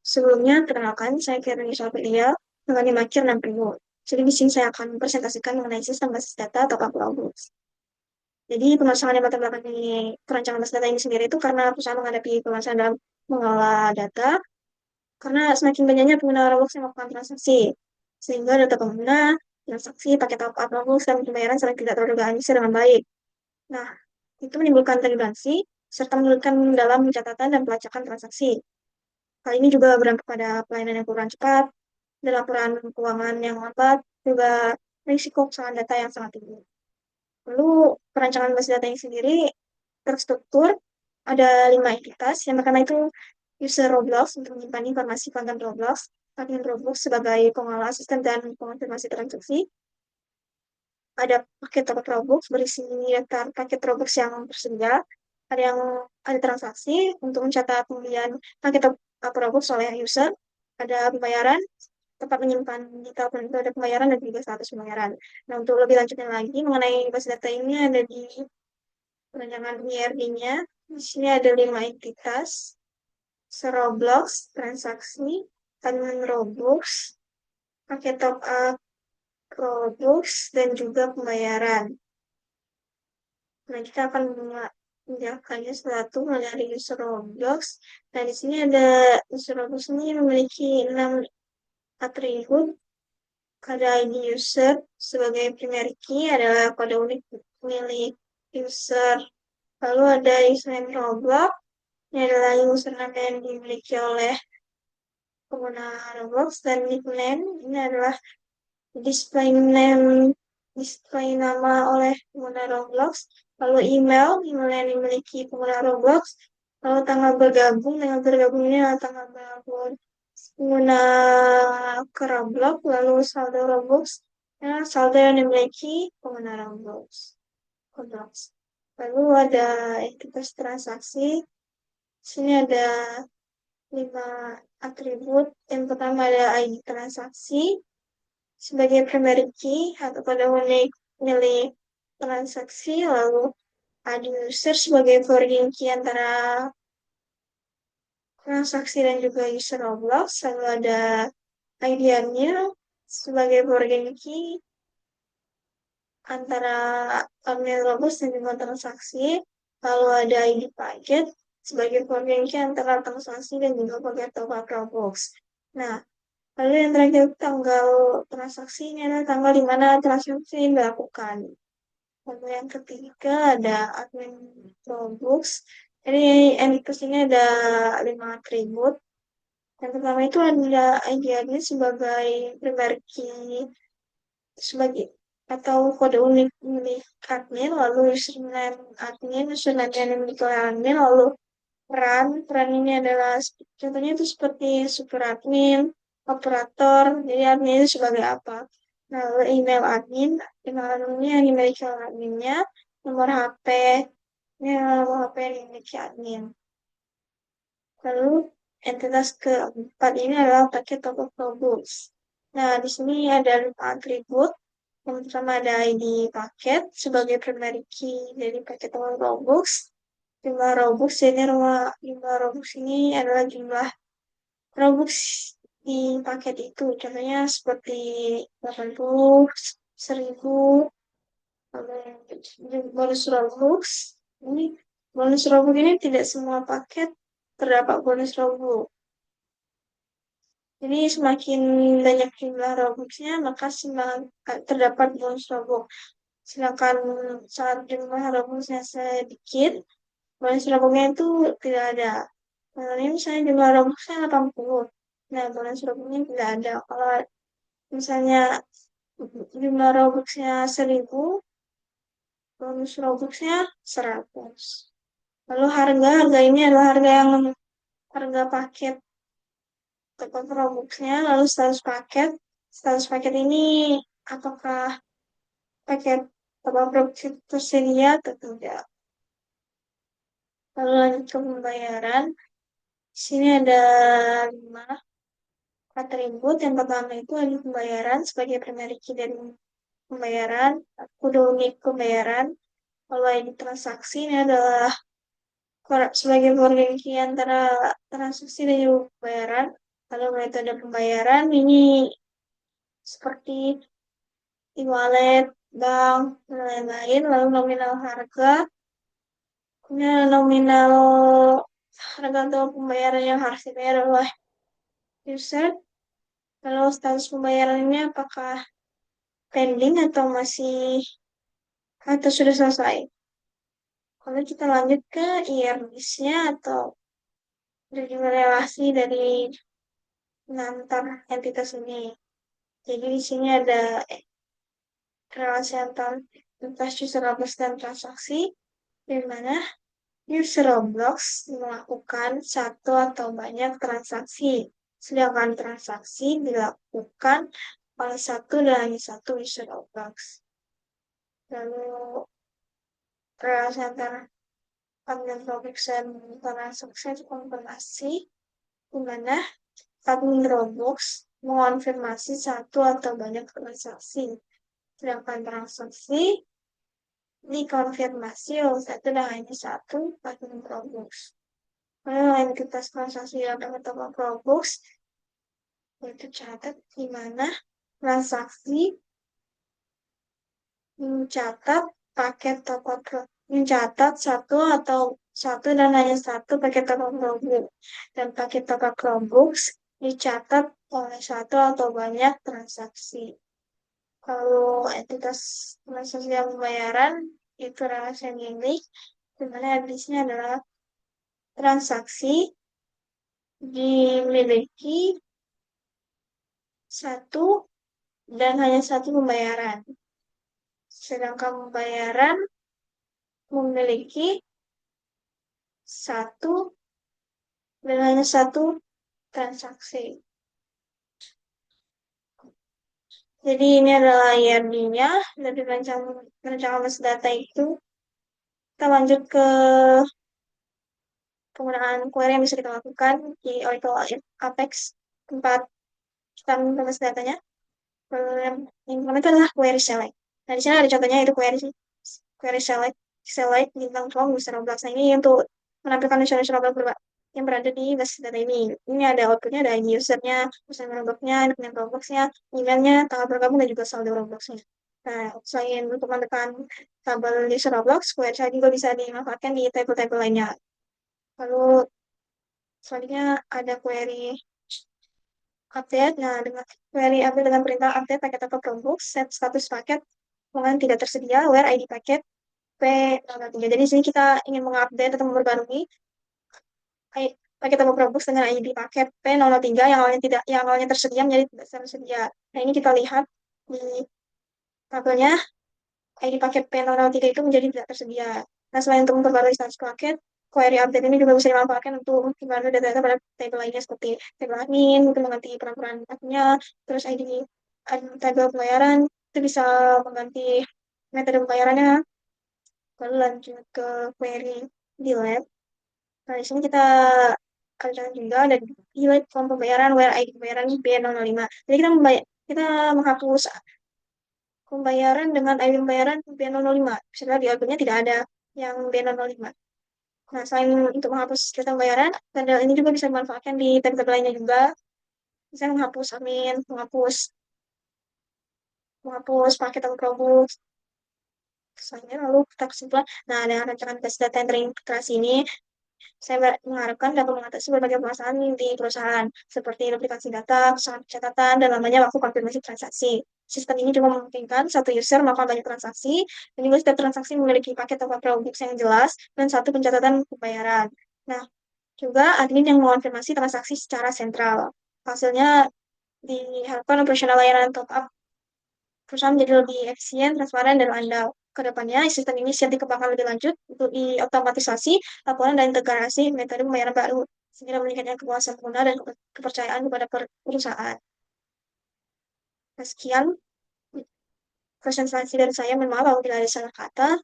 Sebelumnya, perkenalkan, saya Karen Yusafiliya dengan NIM akhir 6.000. Jadi di sini saya akan mempresentasikan mengenai sistem basis data atau Progress. Jadi permasalahan yang latar belakang ini perancangan basis data ini sendiri itu karena perusahaan menghadapi permasalahan dalam mengelola data, karena semakin banyaknya pengguna Roblox yang melakukan transaksi, sehingga data pengguna, transaksi, paket top-up Roblox, dan pembayaran sering tidak terorganisir dengan baik. Nah, itu menimbulkan redundansi, serta menyulitkan dalam pencatatan dan pelacakan transaksi. Hal ini juga berdampak pada pelayanan yang kurang cepat, dan laporan keuangan yang lambat, juga risiko kesalahan data yang sangat tinggi. Lalu, perancangan basis data ini sendiri terstruktur, ada 5 entitas. Yang pertama itu user Roblox untuk menyimpan informasi pelanggan Roblox, admin Roblox sebagai pengelola sistem dan pengonfirmasi transaksi, ada paket top Roblox berisi daftar paket Roblox yang tersedia, ada yang ada transaksi untuk mencatat pembelian paket top Roblox oleh user, ada pembayaran, tempat menyimpan detail ada pembayaran dan juga status pembayaran. Nah, untuk lebih lanjutnya lagi mengenai basis data ini ada di perancangan IRD-nya. Di sini ada 5 entitas, Seroblox, transaksi, admin Roblox, paket top up Roblox, dan juga pembayaran. Nah, kita akan menjelaskannya satu dari user Roblox. Nah, di sini ada user Roblox ini memiliki 6 atribut. Kode ID user sebagai primary key adalah kode unik milik user. Lalu ada username Roblox. Ini adalah username yang dimiliki oleh pengguna Roblox, dan nickname ini adalah display name, display nama oleh pengguna Roblox. Lalu email yang dimiliki pengguna Roblox. Lalu tanggal bergabung, dengan bergabung ini adalah tanggal bergabung pengguna ke Roblox. Lalu saldo Roblox, ya, saldo yang dimiliki pengguna Roblox. Lalu ada entitas transaksi. Sini ada 5 atribut. Yang pertama ada ID transaksi sebagai primary key atau pada unik milik transaksi. Lalu ID user sebagai forwarding key antara transaksi dan juga user Roblox. Lalu ada ID-nya sebagai forwarding key antara admin Roblox dan juga transaksi. Lalu ada ID paket sebagai forwarding key antara transaksi dan juga paket top-up Roblox. Nah, lalu yang terakhir tanggal transaksi ini adalah tanggal di mana transaksi dilakukan. Lalu yang ketiga ada admin Roblox. Jadi entitas ini ada 5 atribut. Yang pertama itu ada ID admin sebagai primary key sebagai atau kode unik milik admin, lalu username yang dimiliki oleh admin, lalu peran ini adalah contohnya itu seperti super admin, operator, jadi admin itu sebagai apa. Nah, lalu email adminnya yang dimiliki oleh adminnya, nomor HP, ini adalah nomor HP yang dimiliki admin. Lalu entitas keempat ini adalah paket toko Robux. Nah, di sini ada 5 atribut. Yang pertama ada ID paket sebagai primary key dari paket toko Robux. Jumlah Robux, jadi jumlah Robux ini adalah jumlah Robux di paket itu. Contohnya seperti 80, 1000, bonus Robux. Ini bonus Robux ini tidak semua paket terdapat bonus Robux. Jadi semakin banyak jumlah Robux-nya, maka semakin terdapat bonus Robux. Sedangkan saat jumlah Robux-nya sedikit, bonus Robux-nya itu tidak ada. Nah, ini misalnya jumlah Robux-nya 80. Nah, bonus Robux-nya tidak ada. Kalau misalnya jumlah Robux-nya 1000, bonus Robux-nya 100. Lalu harga ini adalah harga paket toko Robux-nya, lalu status paket. Status paket ini apakah paket toko Robux itu tersedia atau tidak. Lalu lanjut ke pembayaran. Di sini ada 5 atribut. Yang pertama itu ada pembayaran sebagai primary key dari pembayaran, kode unik pembayaran. Lalu ID transaksi ini adalah sebagai forwarding key antara transaksi dan juga pembayaran. Lalu metode pembayaran ini seperti e-wallet, bank, dan lain-lain. Lalu nominal harga, ini nominal harga atau pembayaran yang harus dibayar oleh user. Lalu status pembayarannya apakah pending atau masih atau sudah selesai. Kalau kita lanjut ke IRBIS-nya atau dari relasi dari antar entitas ini. Jadi di sini ada relasi antar entitas user Roblox dan transaksi, di mana user Roblox melakukan satu atau banyak transaksi, sedangkan transaksi dilakukan oleh satu dan hanya satu user Roblox. Lalu relasi antara admin Roblox dan transaksi itu konfirmasi, di mana admin Roblox mengonfirmasi satu atau banyak transaksi, sedangkan transaksi dikonfirmasi oleh satu dan hanya satu admin Roblox. Entitas transaksi yang dapat toko Roblox itu catat di mana transaksi mencatat paket toko mencatat satu atau satu dan hanya satu paket toko Roblox, dan paket toko Roblox dicatat oleh satu atau banyak transaksi. Kalau entitas transaksi yang pembayaran itu relasi yang unik, di mana habisnya adalah transaksi dimiliki satu dan hanya satu pembayaran. Sedangkan pembayaran memiliki satu dan hanya satu transaksi. Jadi ini adalah IRD-nya dari rancangan master data itu. Kita lanjut ke penggunaan query yang bisa kita lakukan di Oracle Apex tempat kita menulis datanya. Yang pertama itu adalah query select. Nah, di sini ada contohnya itu query select bintang from user Roblox. Nah, ini untuk menampilkan user Roblox yang berada di basis data ini. Ini ada outputnya, ada ID usernya, username Robloxnya, nickname Robloxnya, emailnya, tanggal bergabung, dan juga saldo Robloxnya. Nah, selain untuk menekan tabel user Roblox, query select juga bisa dimanfaatkan di tabel-tabel lainnya. Lalu selanjutnya ada query update. Nah, dengan query update dengan perintah update paket atau Chromebook, set status paket kemudian tidak tersedia, where ID paket P03. Jadi di sini kita ingin mengupdate atau memperbarui paket atau Chromebook dengan ID paket P003 yang awalnya tersedia menjadi tidak tersedia. Nah, ini kita lihat di tabelnya ID paket P003 itu menjadi tidak tersedia. Nah, selain untuk memperbarui status paket, query update ini juga bisa dimanfaatkan untuk memperbarui data-data pada tabel lainnya seperti tabel admin, untuk mengganti peran-peran adminnya, terus ID tabel pembayaran, itu bisa mengganti metode pembayarannya. Lalu lanjut ke query di lab. Nah, di sini kita kerjakan juga ada delete form pembayaran where ID pembayaran B005. Jadi kita menghapus pembayaran dengan ID pembayaran B005. Setelah di outputnya tidak ada yang B005. Nah, selain untuk menghapus data pembayaran, tanda ini juga bisa dimanfaatkan di tab-tab lainnya juga. Bisa menghapus admin, menghapus paket atau Chromebook. Selanjutnya lalu kita kesimpulan. Nah, dengan rancangan basis data yang terintegrasi ini, saya mengharapkan dapat mengatasi berbagai permasalahan di perusahaan, seperti duplikasi data, kesalahan pencatatan, dan lamanya waktu konfirmasi transaksi. Sistem ini juga memungkinkan satu user melakukan banyak transaksi, dan juga setiap transaksi memiliki paket atau products yang jelas, dan satu pencatatan pembayaran. Nah, juga admin yang mengonfirmasi transaksi secara sentral. Hasilnya diharapkan operasional layanan top up perusahaan menjadi lebih efisien, transparan, dan andal. Kedepannya, sistem ini siap dikembangkan lebih lanjut untuk diotomatisasi laporan dan integrasi metode pembayaran baru, sehingga meningkatkan kepuasan pengguna dan kepercayaan kepada perusahaan. Nah, sekian presentasi dari saya. Mohon maaf apabila ada salah kata.